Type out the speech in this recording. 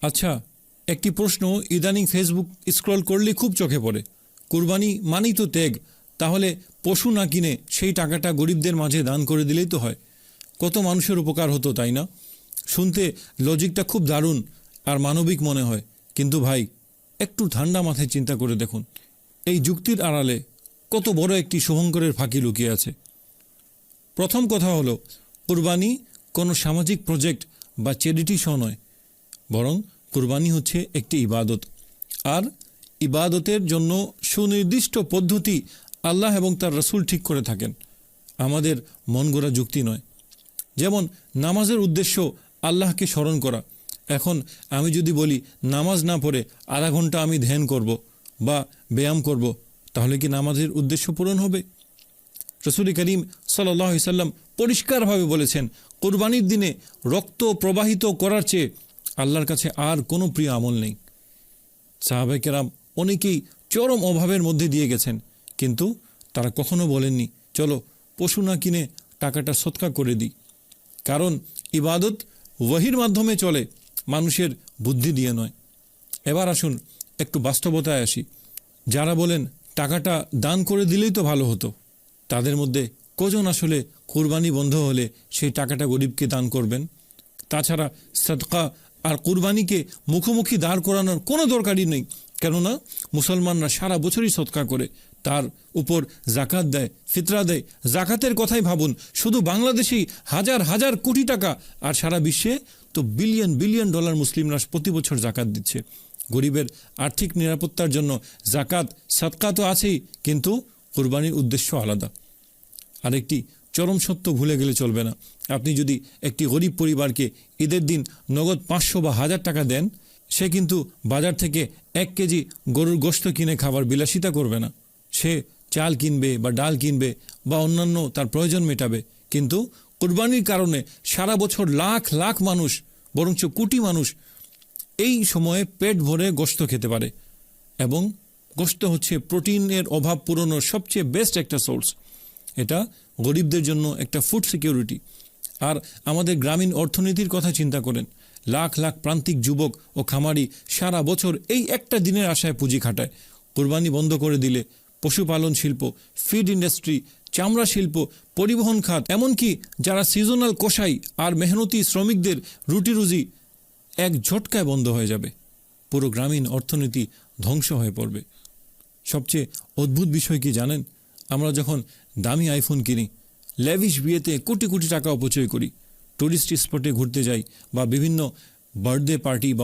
আচ্ছা, একটি প্রশ্ন ইদানিং ফেসবুক স্ক্রল করলে খুব চোখে পড়ে। কুরবানি মানেই তো ত্যাগ, তাহলে পশু না কিনে সেই টাকাটা গরিবদের মাঝে দান করে দিলেই তো হয়। কত মানুষের উপকার হতো, তাই না? শুনতে লজিকটা খুব দারুণ আর মানবিক মনে হয়, কিন্তু ভাই একটু ঠান্ডা মাথায় চিন্তা করে দেখুন, এই যুক্তির আড়ালে কত বড় একটি শুভঙ্করের ফাঁকি লুকিয়ে আছে। প্রথম কথা হলো, কুরবানি কোনো সামাজিক প্রজেক্ট বা চ্যারিটি শো নয়, বরং কুরবানি হচ্ছে একটি ইবাদত। আর ইবাদতের জন্য সুনির্দিষ্ট পদ্ধতি আল্লাহ এবং তার রসুল ঠিক করে থাকেন, আমাদের মন গড়া যুক্তি নয়। যেমন নামাজের উদ্দেশ্য আল্লাহকে স্মরণ করা। এখন আমি যদি বলি নামাজ না পড়ে আধা ঘন্টা আমি ধ্যান করব বা ব্যায়াম করব, তাহলে কি নামাজের উদ্দেশ্য পূরণ হবে? রসুল করিম সাল্লাল্লাহু আলাইহি সাল্লাম পরিষ্কারভাবে বলেছেন, কুরবানির দিনে রক্ত প্রবাহিত করার চেয়ে আল্লাহর কাছে আর কোনো প্রিয় আমল নেই। সাহাবায়ে কেরাম অনেকেই চরম অভাবের মধ্যে দিয়ে গেছেন, কিন্তু তারা কখনো বলেননি চলো পশু না কিনে টাকাটা সদকা করে দিই। কারণ ইবাদত ওয়াহির মাধ্যমে চলে, মানুষের বুদ্ধি দিয়ে নয়। এবার আসুন একটু বাস্তবতায় আসি। যারা বলেন টাকাটা দান করে দিলেই তো ভালো হতো, তাদের মধ্যে কজন আসলে কুরবানি বন্ধ হলে সেই টাকাটা গরিবকে দান করবেন? তাছাড়া সদকা আর কুরবানিকে মুখোমুখি দাঁড় করানোর কোনো দরকারই নেই, কেননা মুসলমানরা সারা বছরই সদকা করে, তার উপর জাকাত দেয়, ফিতরা দেয়। জাকাতের কথাই ভাবুন, শুধু বাংলাদেশেই হাজার হাজার কোটি টাকা, আর সারা বিশ্বে তো বিলিয়ন বিলিয়ন ডলার মুসলিমরা প্রতি বছর জাকাত দিচ্ছে। গরিবের আর্থিক নিরাপত্তার জন্য জাকাত সদকা তো আছেই, কিন্তু কুরবানির উদ্দেশ্য আলাদা। আরেকটি চরম সত্য ভুলে গেলে চলবে না। আপনি যদি একটি গরিব পরিবারকে ঈদের দিন নগদ 500 বা 1000 টাকা দেন, সে কিন্তু বাজার থেকে 1 কেজি গরুর গোশত কিনে খাবার বিলাসিতা করবে না। সে চাল কিনবে বা ডাল কিনবে বা অন্যান্য তার প্রয়োজন মেটাবে। কিন্তু কুরবানির কারণে সারা বছর লাখ লাখ মানুষ, বরঞ্চ কোটি মানুষ এই সময়ে পেট ভরে গোশত খেতে পারে। এবং গোশত হচ্ছে প্রোটিনের অভাব পূরণের সবচেয়ে বেস্ট একটা সোর্স। এটা গরিবদের জন্য একটা ফুড সিকিউরিটি। আর আমাদের গ্রামীণ অর্থনীতির কথা চিন্তা করেন, লাখ লাখ প্রান্তিক যুবক ও খামারি সারা বছর এই একটা দিনের আশায় পুঁজি খাটায়। কুরবানি বন্ধ করে দিলে পশুপালন শিল্প, ফিড ইন্ডাস্ট্রি, চামড়া শিল্প, পরিবহন খাত, এমনকি যারা সিজনাল কসাই আর মেহনতি শ্রমিকদের রুটি রুজি এক ঝটকায় বন্ধ হয়ে যাবে। পুরো গ্রামীণ অর্থনীতি ধ্বংস হয়ে পড়বে। সবচেয়ে অদ্ভুত বিষয় কি জানেন? আমরা যখন দামি আইফোন কিনি, ল্যাভিশ বিয়েতে কোটি কোটি টাকা অপচয় করি, টুরিস্ট স্পটে ঘুরতে যাই বা বিভিন্ন বার্থডে পার্টি বা